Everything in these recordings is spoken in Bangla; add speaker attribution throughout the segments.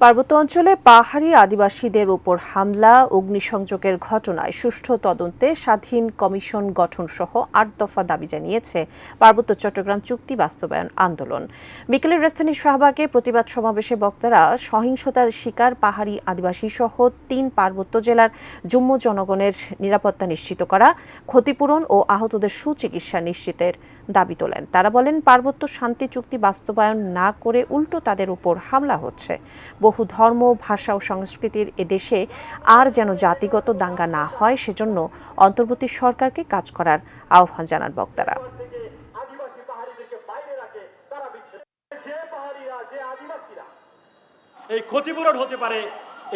Speaker 1: পার্বত্য অঞ্চলে পাহাড়ি আদিবাসীদের উপর হামলা অগ্নিসংযোগের ঘটনায় সুষ্ঠু তদন্তে স্বাধীন কমিশন গঠন সহ ৮ দফা দাবি জানিয়েছে পার্বত্য চট্টগ্রাম চুক্তি বাস্তবায়ন আন্দোলন। বিকেলে রাজধানীর শাহবাগে প্রতিবাদ সমাবেশে বক্তারা সহিংসতার শিকার পাহাড়ি আদিবাসী সহ ৩ পার্বত্য জেলার জুম্ম জনগণের নিরাপত্তা নিশ্চিত করা, ক্ষতিপূরণ ও আহতদের সুচিকিৎসা নিশ্চিতের দাবি তোলেন। তারা বলেন, পার্বত্য শান্তি চুক্তি বাস্তবায়ন না করে উল্টো তাদের উপর হামলা হচ্ছে। বহু ধর্ম, ভাষা ও সংস্কৃতির এদেশে আর যেন জাতিগত দাঙ্গা না হয়, সেজন্য অন্তর্বর্তী সরকারকে কাজ করার আহ্বান জানান বক্তারা।
Speaker 2: এই ক্ষতিপূরণ হতে পারে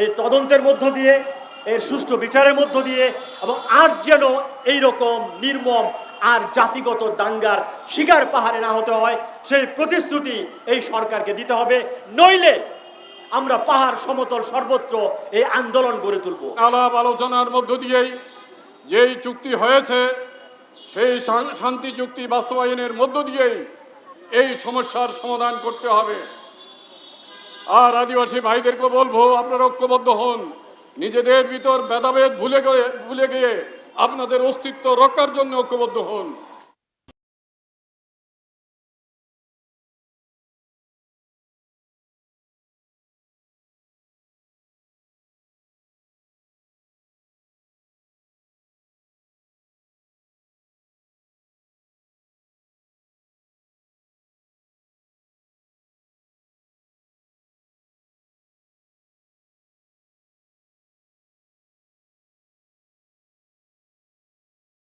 Speaker 2: এই তদন্তের মধ্য দিয়ে, এর সুষ্ঠু বিচারের মধ্য দিয়ে, এবং আর যেন এইরকম নির্মম আর জাতিগত দাঙ্গার শিকার পাহাড়ে না হতে হয়, সেই প্রতিশ্রুতি এই সরকারকে দিতে হবে। নইলে আমরা পাহাড় সমতল সর্বত্র এই আন্দোলন গড়ে তুলব।
Speaker 3: আলাপ আলোচনার মধ্য দিয়েই যেই চুক্তি হয়েছে সেই শান্তি চুক্তি বাস্তবায়নের মধ্য দিয়েই এই সমস্যার সমাধান করতে হবে। আর আদিবাসী ভাইদেরকে বলবো, আপনারা ঐক্যবদ্ধ হন, নিজেদের ভিতর ভেদাভেদ ভুলে গিয়ে আপনাদের অস্তিত্ব রক্ষার জন্য ঐক্যবদ্ধ হন।